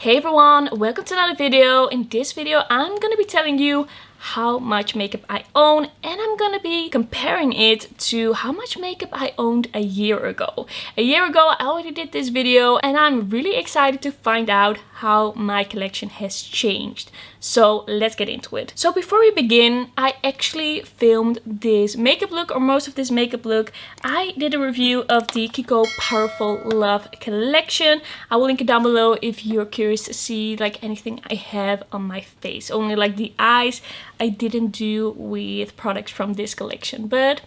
Hey everyone, welcome to another video. In this video I'm gonna be telling you how much makeup I own, and I'm gonna be comparing it to how much makeup I owned a year ago. A year ago I already did this video and I'm really excited to find out how my collection has changed. So let's get into it. So before we begin, I actually filmed this makeup look, or most of this makeup look. I did a review of the Kiko Powerful Love collection. I will link it down below if you're curious to see like anything I have on my face. Only like the eyes I didn't do with products from this collection, but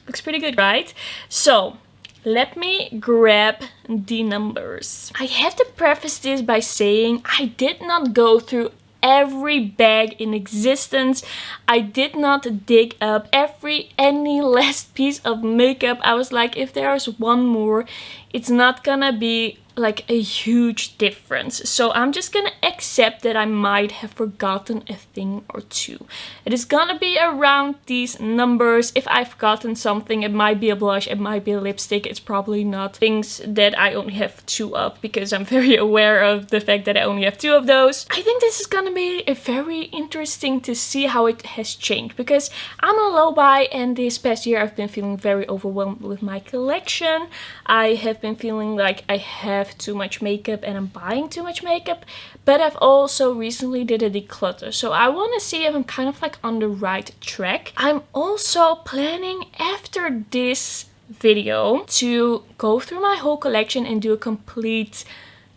looks pretty good, right? So let me grab the numbers. I have to preface this by saying I did not go through every bag in existence. I did not dig up any last piece of makeup. I was like, if there's one more, it's not gonna be like a huge difference. So I'm just gonna accept that I might have forgotten a thing or two. It is gonna be around these numbers. If I've forgotten something, it might be a blush, it might be a lipstick. It's probably not things that I only have two of, because I'm very aware of the fact that I only have two of those. I think this is gonna be very interesting to see how it has changed, because I'm a low buy, and this past year I've been feeling very overwhelmed with my collection. I have been feeling like I have too much makeup and I'm buying too much makeup, but I've also recently did a declutter, so I want to see if I'm kind of like on the right track. I'm also planning after this video to go through my whole collection and do a complete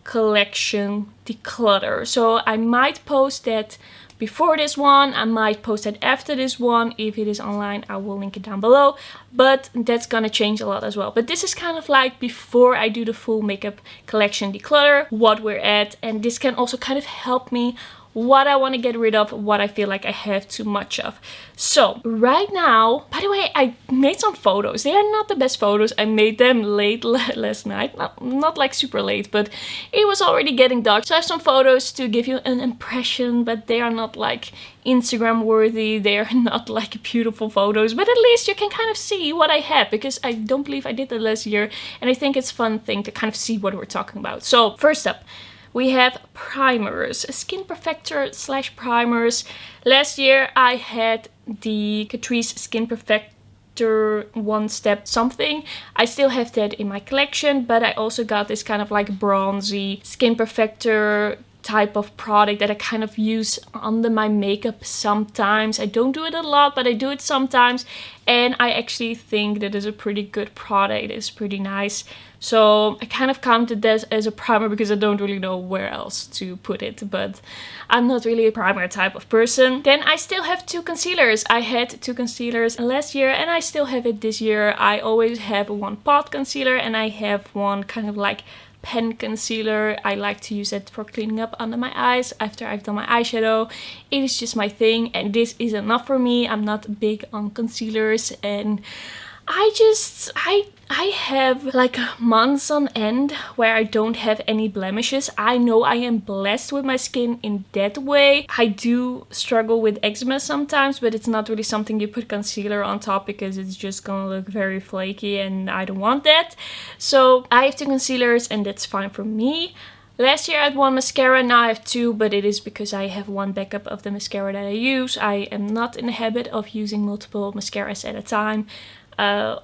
collection declutter. So I might post that before this one, I might post it after this one. If it is online, I will link it down below, but that's gonna change a lot as well. But this is kind of like before I do the full makeup collection declutter, what we're at, and this can also kind of help me what I want to get rid of, what I feel like I have too much of. So right now, by the way, I made some photos. They are not the best photos. I made them late last night, not like super late, but it was already getting dark. So I have some photos to give you an impression, but they are not like Instagram worthy. They are not like beautiful photos, but at least you can kind of see what I have, because I don't believe I did that last year, and I think it's a fun thing to kind of see what we're talking about. So first up, we have primers, skin perfector / primers. Last year I had the Catrice Skin Perfector One Step something. I still have that in my collection, but I also got this kind of like bronzy skin perfector type of product that I kind of use under my makeup sometimes. I don't do it a lot, but I do it sometimes, and I actually think that is a pretty good product. It's pretty nice. So I kind of counted this as a primer because I don't really know where else to put it, but I'm not really a primer type of person. Then I still have two concealers. I had two concealers last year and I still have it this year. I always have one pot concealer and I have one kind of like pen concealer. I like to use it for cleaning up under my eyes after I've done my eyeshadow. It is just my thing, and this is enough for me. I'm not big on concealers, and I have like months on end where I don't have any blemishes. I know I am blessed with my skin in that way. I do struggle with eczema sometimes, but it's not really something you put concealer on top, because it's just gonna look very flaky and I don't want that. So I have two concealers and that's fine for me. Last year I had one mascara, now I have two, but it is because I have one backup of the mascara that I use. I am not in the habit of using multiple mascaras at a time.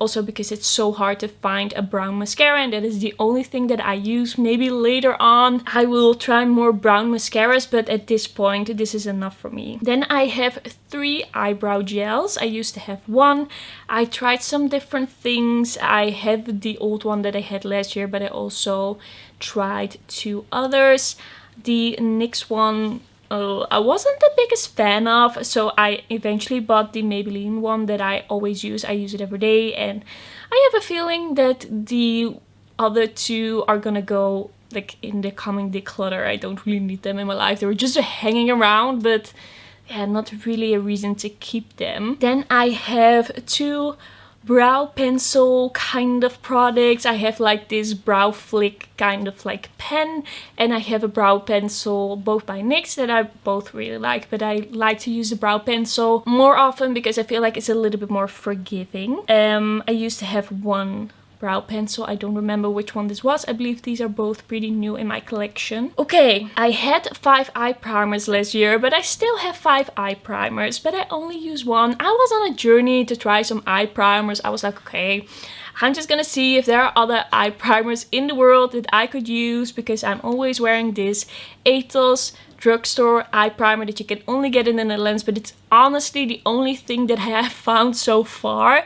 Also because it's so hard to find a brown mascara, and that is the only thing that I use. Maybe later on I will try more brown mascaras, but at this point this is enough for me. Then I have 3 eyebrow gels. I used to have one. I tried some different things. I have the old one that I had last year, but I also tried 2 others. The NYX one I wasn't the biggest fan of, so I eventually bought the Maybelline one that I always use. I use it every day, and I have a feeling that the other 2 are gonna go like in the coming declutter. I don't really need them in my life. They were just hanging around, but yeah, not really a reason to keep them. Then I have 2 brow pencil kind of products. I have like this brow flick kind of like pen, and I have a brow pencil both by NYX that I both really like, but I like to use the brow pencil more often because I feel like it's a little bit more forgiving. I used to have one brow pencil. I don't remember which one this was. I believe these are both pretty new in my collection. Okay, I had 5 eye primers last year, but I still have 5 eye primers, but I only use one. I was on a journey to try some eye primers. I was like, okay, I'm just gonna see if there are other eye primers in the world that I could use, because I'm always wearing this Etos drugstore eye primer that you can only get in the Netherlands, but it's honestly the only thing that I have found so far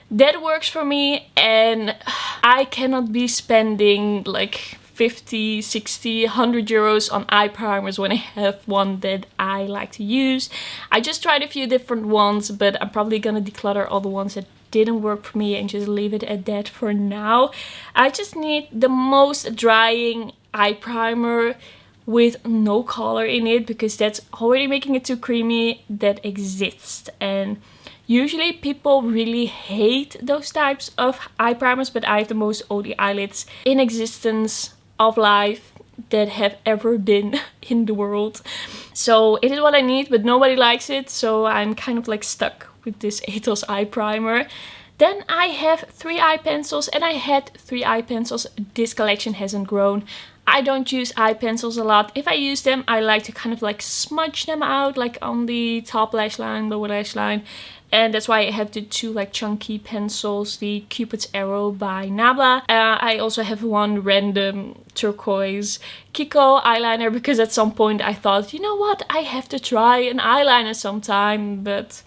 that works for me, and I cannot be spending like 50, 60, 100 euros on eye primers when I have one that I like to use. I just tried a few different ones, but I'm probably gonna declutter all the ones that didn't work for me and just leave it at that for now. I just need the most drying eye primer with no color in it, because that's already making it too creamy, that exists. And usually people really hate those types of eye primers, but I have the most oily eyelids in existence of life that have ever been in the world. So it is what I need, but nobody likes it, so I'm kind of like stuck with this Etos eye primer. Then I have 3 eye pencils, and I had 3 eye pencils. This collection hasn't grown. I don't use eye pencils a lot. If I use them, I like to kind of like smudge them out, like on the top lash line, lower lash line. And that's why I have the 2 like chunky pencils, the Cupid's Arrow by Nabla. I also have one random turquoise Kiko eyeliner, because at some point I thought, you know what, I have to try an eyeliner sometime, but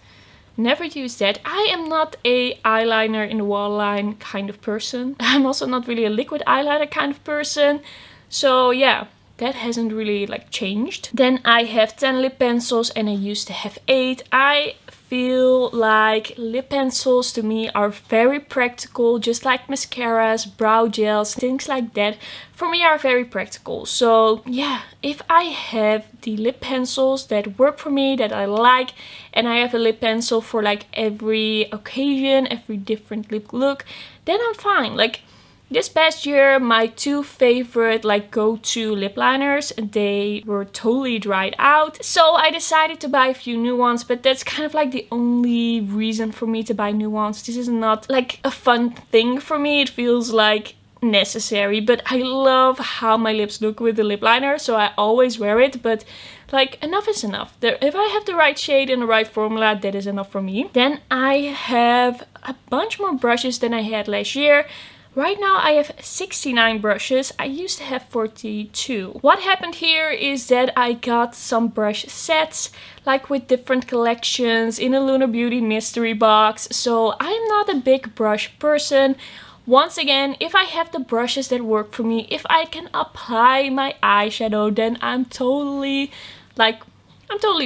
never used that. I am not a eyeliner in the waterline kind of person. I'm also not really a liquid eyeliner kind of person. So yeah, that hasn't really like changed. Then I have 10 lip pencils, and I used to have 8. I feel like lip pencils to me are very practical, just like mascaras, brow gels, things like that for me are very practical. So yeah, if I have the lip pencils that work for me, that I like, and I have a lip pencil for like every occasion, every different lip look, then I'm fine. Like this past year, my 2 favorite like go-to lip liners, they were totally dried out. So I decided to buy a few new ones, but that's kind of like the only reason for me to buy new ones. This is not like a fun thing for me. It feels like necessary, but I love how my lips look with the lip liner, so I always wear it. But like, enough is enough. If I have the right shade and the right formula, that is enough for me. Then I have a bunch more brushes than I had last year. Right now I have 69 brushes. I used to have 42. What happened here is that I got some brush sets, like with different collections in a Lunar Beauty mystery box. So I'm not a big brush person. Once again, if I have the brushes that work for me, if I can apply my eyeshadow, then I'm totally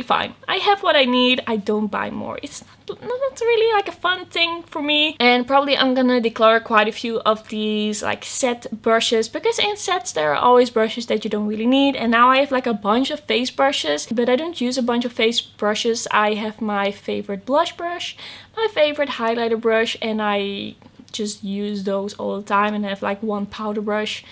fine. I have what I need. I don't buy more. It's not really like a fun thing for me. And probably I'm gonna declare quite a few of these like set brushes, because in sets there are always brushes that you don't really need. And now I have like a bunch of face brushes, but I don't use a bunch of face brushes. I have my favorite blush brush, my favorite highlighter brush, and I just use those all the time, and I have like one powder brush.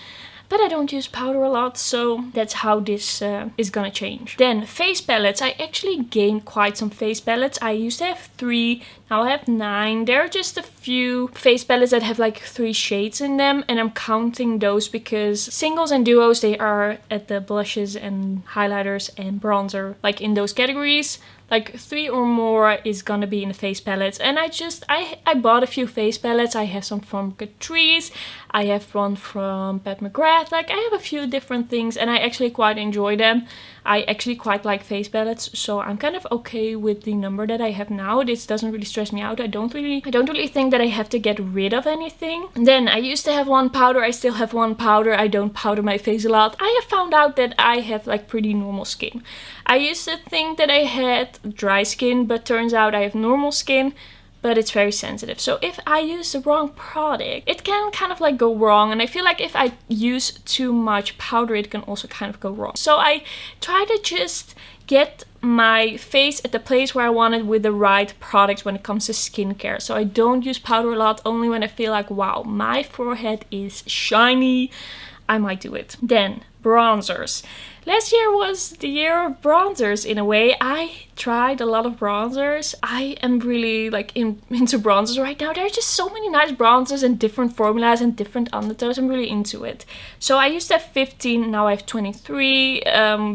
But I don't use powder a lot, so that's how this is gonna change. Then face palettes. I actually gained quite some face palettes. I used to have 3, now I have 9. There are just a few face palettes that have like 3 shades in them, and I'm counting those because singles and duos, they are at the blushes and highlighters and bronzer, like in those categories. Like 3 or more is gonna be in the face palettes. And I bought a few face palettes. I have some from Crease. I have one from Pat McGrath. Like I have a few different things, and I actually quite enjoy them. I actually quite like face palettes, so I'm kind of okay with the number that I have now. This doesn't really stress me out. I don't really think that I have to get rid of anything. Then I used to have 1 powder. I still have 1 powder. I don't powder my face a lot. I have found out that I have like pretty normal skin. I used to think that I had dry skin, but turns out I have normal skin, but it's very sensitive. So if I use the wrong product, it can kind of like go wrong. And I feel like if I use too much powder, it can also kind of go wrong. So I try to just get my face at the place where I want it with the right products when it comes to skincare. So I don't use powder a lot, only when I feel like, wow, my forehead is shiny, I might do it. Then bronzers. Last year was the year of bronzers in a way. I tried a lot of bronzers. I am really like into bronzers right now. There are just so many nice bronzers and different formulas and different undertones. I'm really into it. So I used to have 15, now I have 23.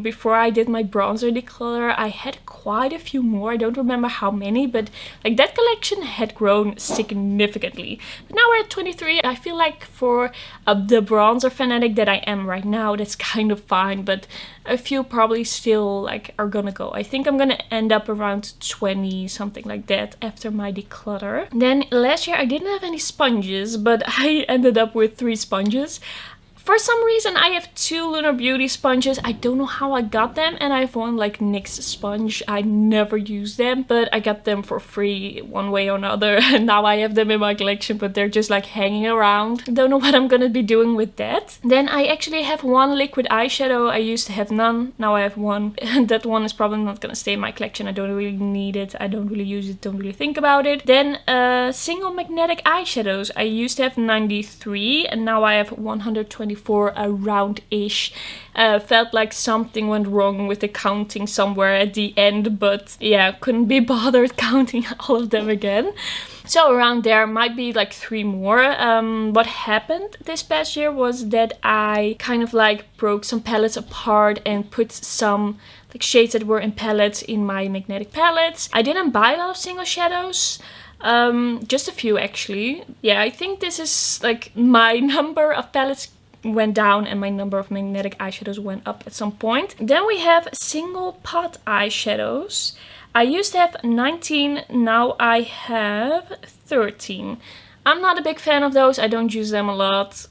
Before I did my bronzer declutter, I had quite a few more. I don't remember how many, but like that collection had grown significantly. But now we're at 23. I feel like for the bronzer fanatic that I am right now, that's kind of fine, but a few probably still like are gonna go. I think I'm gonna end up around 20, something like that, after my declutter. Then last year I didn't have any sponges, but I ended up with 3 sponges. For some reason I have 2 Lunar Beauty sponges. I don't know how I got them, and I have one like NYX sponge. I never use them, but I got them for free one way or another, and now I have them in my collection, but they're just like hanging around. Don't know what I'm gonna be doing with that. Then I actually have 1 liquid eyeshadow. I used to have none, now I have 1. And that one is probably not gonna stay in my collection. I don't really need it, I don't really use it, don't really think about it. Then single magnetic eyeshadows. I used to have 93, and now I have 124 around-ish. Felt like something went wrong with the counting somewhere at the end, but yeah, couldn't be bothered counting all of them again. So around there, might be like 3 more. What happened this past year was that I kind of like broke some palettes apart and put some like shades that were in palettes in my magnetic palettes. I didn't buy a lot of single shadows. Just a few actually. Yeah, I think this is like my number of palettes went down and my number of magnetic eyeshadows went up at some point. Then we have single pot eyeshadows. I used to have 19, now I have 13. I'm not a big fan of those. I don't use them a lot.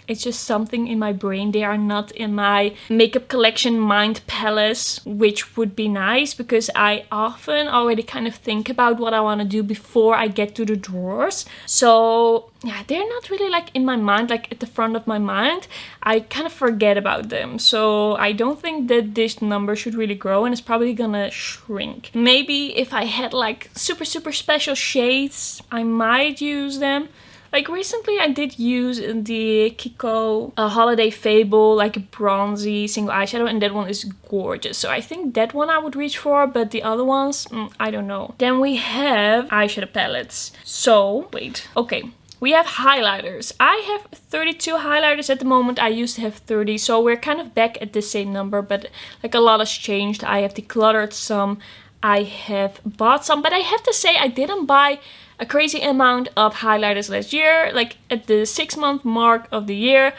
It's just something in my brain. They are not in my makeup collection mind palace, which would be nice because I often already kind of think about what I want to do before I get to the drawers. So yeah, they're not really like in my mind, like at the front of my mind. I kind of forget about them. So I don't think that this number should really grow, and it's probably gonna shrink. Maybe if I had like super special shades, I might use them. Like recently I did use the Kiko Holiday Fable, like a bronzy single eyeshadow, and that one is gorgeous. So I think that one I would reach for, but the other ones, I don't know. Then we have eyeshadow palettes. So, wait, okay. We have highlighters. I have 32 highlighters at the moment. I used to have 30, so we're kind of back at the same number, but like a lot has changed. I have decluttered some, I have bought some, but I have to say I didn't buy a crazy amount of highlighters last year. Like at the 6-month mark of the year,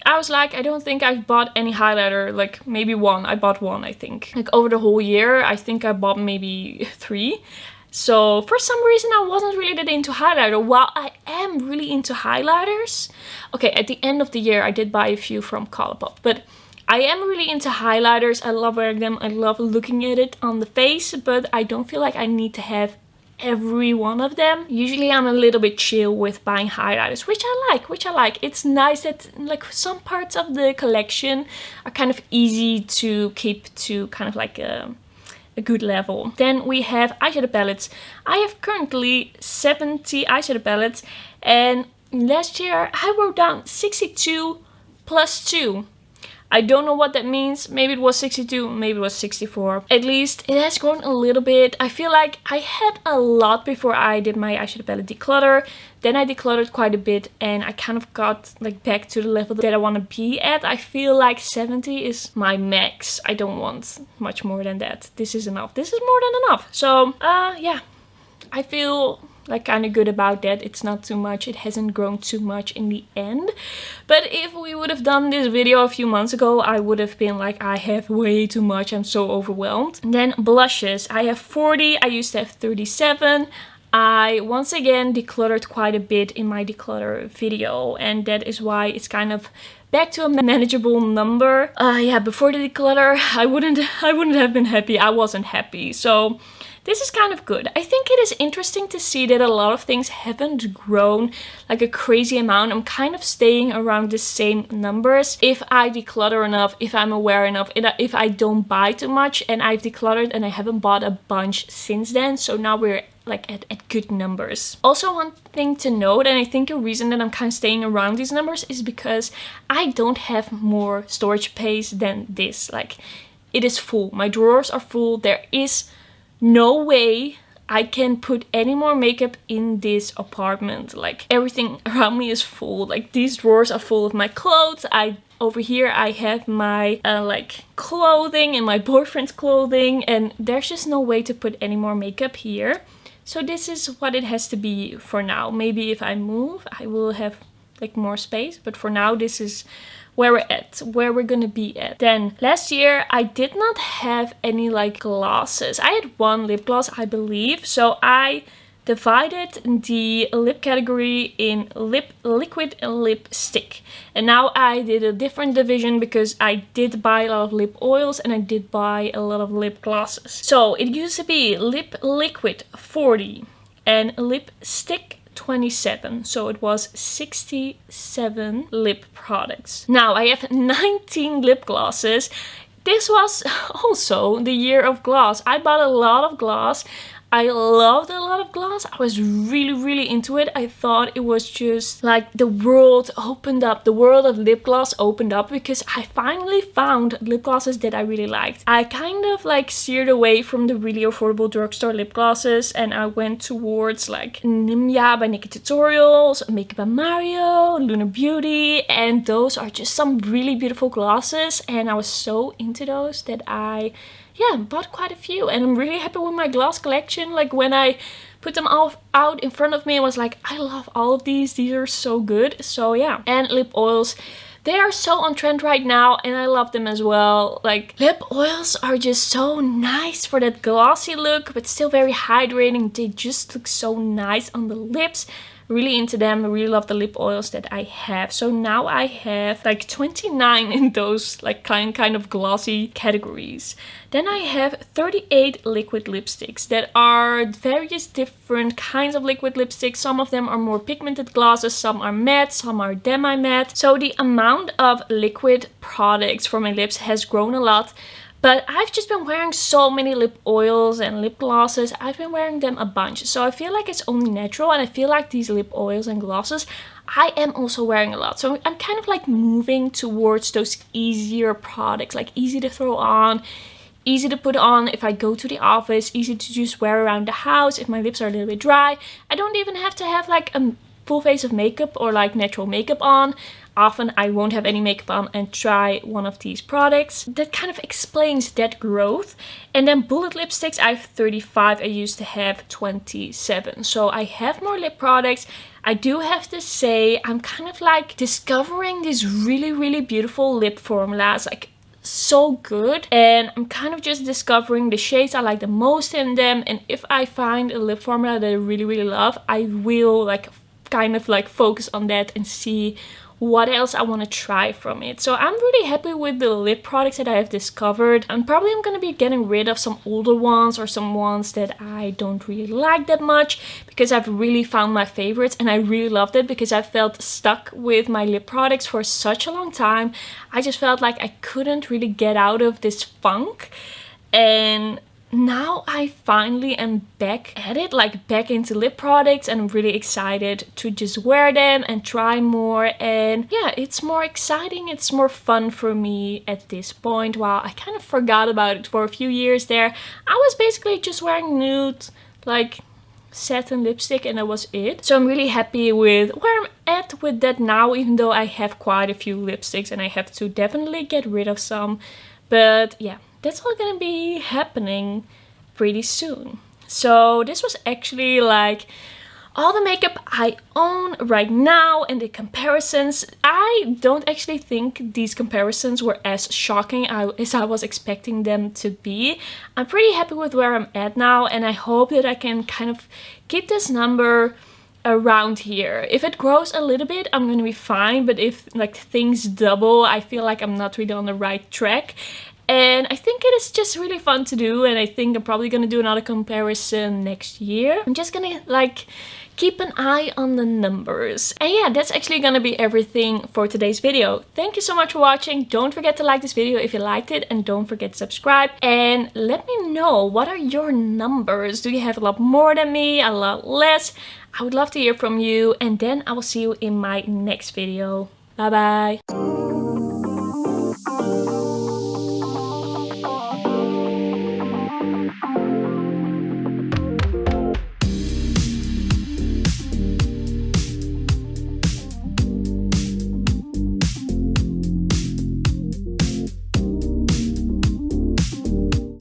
I was like, I don't think I've bought any highlighter, like maybe 1. I bought 1, I think. Like over the whole year, I think I bought maybe 3. So for some reason I wasn't really that into highlighter, while I am really into highlighters. Okay, at the end of the year I did buy a few from Colourpop, but I am really into highlighters. I love wearing them, I love looking at it on the face, but I don't feel like I need to have every one of them. Usually I'm a little bit chill with buying highlighters, which I like. It's nice that like some parts of the collection are kind of easy to keep to kind of like a good level. Then we have eyeshadow palettes. I have currently 70 eyeshadow palettes, and last year I wrote down 62 plus 2. I don't know what that means. Maybe it was 62, maybe it was 64. At least it has grown a little bit. I feel like I had a lot before I did my eyeshadow palette declutter. Then I decluttered quite a bit and I kind of got like back to the level that I want to be at. I feel like 70 is my max. I don't want much more than that. This is enough. This is more than enough. So yeah, I feel like kind of good about that. It's not too much. It hasn't grown too much in the end. But if we would have done this video a few months ago, I would have been like, I have way too much. I'm so overwhelmed. And then blushes. I have 40. I used to have 37. I once again decluttered quite a bit in my declutter video, and that is why it's kind of back to a manageable number. Yeah, before the declutter, I wouldn't have been happy. I wasn't happy. So this is kind of good. I think it is interesting to see that a lot of things haven't grown like a crazy amount. I'm kind of staying around the same numbers. If I declutter enough, if I'm aware enough, if I don't buy too much, and I've decluttered and I haven't bought a bunch since then. So now we're like at good numbers. Also, one thing to note, and I think a reason that I'm kind of staying around these numbers is because I don't have more storage space than this. Like, it is full. My drawers are full. There is no way I can put any more makeup in this apartment. Like, everything around me is full. Like, these drawers are full of my clothes. Over here I have my like clothing and my boyfriend's clothing, and there's just no way to put any more makeup here. So this is what it has to be for now. Maybe if I move I will have like more space, but for now this is where we're at, where we're gonna be at. Then last year I did not have any like glosses. I had one lip gloss, I believe, so I divided the lip category in liquid and lipstick. And now I did a different division because I did buy a lot of lip oils and I did buy a lot of lip glosses. So it used to be lip liquid 40 and lipstick 27. So it was 67 lip products. Now I have 19 lip glosses. This was also the year of gloss. I bought a lot of gloss. I loved a lot of gloss. I was really into it. I thought it was just like the world opened up. The world of lip gloss opened up because I finally found lip glosses that I really liked. I kind of like steered away from the really affordable drugstore lip glosses and I went towards like Nimya by Nikki Tutorials, Makeup by Mario, Lunar Beauty, and those are just some really beautiful glosses and I was so into those that I bought quite a few, and I'm really happy with my gloss collection. Like, when I put them all out in front of me, I was like, I love all of these. These are so good. So yeah. And lip oils. They are so on trend right now and I love them as well. Like, lip oils are just so nice for that glossy look, but still very hydrating. They just look so nice on the lips. Really into them. I really love the lip oils that I have. So now I have like 29 in those like kind of glossy categories. Then I have 38 liquid lipsticks that are various different kinds of liquid lipsticks. Some of them are more pigmented glosses, some are matte, some are demi matte. So the amount of liquid products for my lips has grown a lot. But I've just been wearing so many lip oils and lip glosses. I've been wearing them a bunch. So I feel like it's only natural. And I feel like these lip oils and glosses, I am also wearing a lot. So I'm kind of like moving towards those easier products. Like, easy to throw on, easy to put on if I go to the office, easy to just wear around the house if my lips are a little bit dry. I don't even have to have like a full face of makeup or like natural makeup on. Often I won't have any makeup on and try one of these products. That kind of explains that growth. And then bullet lipsticks, I have 35. I used to have 27. So I have more lip products. I do have to say, I'm kind of like discovering these really beautiful lip formulas. Like, so good, and I'm kind of just discovering the shades I like the most in them. And if I find a lip formula that I really love, I will like kind of like focus on that and see what else I want to try from it. So I'm really happy with the lip products that I have discovered. I'm probably going to be getting rid of some older ones or some ones that I don't really like that much, because I've really found my favorites and I really loved it, because I felt stuck with my lip products for such a long time. I just felt like I couldn't really get out of this funk, and now I finally am back at it, like back into lip products, and I'm really excited to just wear them and try more. And yeah, it's more exciting, it's more fun for me at this point. Wow, I kind of forgot about it for a few years there. I was basically just wearing nude, like satin lipstick, and that was it. So I'm really happy with where I'm at with that now, even though I have quite a few lipsticks and I have to definitely get rid of some. But yeah, that's all gonna be happening pretty soon. So this was actually like all the makeup I own right now and the comparisons. I don't actually think these comparisons were as shocking as I was expecting them to be. I'm pretty happy with where I'm at now, and I hope that I can kind of keep this number around here. If it grows a little bit, I'm gonna be fine, but if like things double, I feel like I'm not really on the right track. And I think it is just really fun to do, and I think I'm probably gonna do another comparison next year. I'm just gonna like keep an eye on the numbers. And yeah, that's actually gonna be everything for today's video. Thank you so much for watching. Don't forget to like this video if you liked it, and don't forget to subscribe. And let me know, what are your numbers? Do you have a lot more than me, a lot less? I would love to hear from you, and then I will see you in my next video. Bye bye.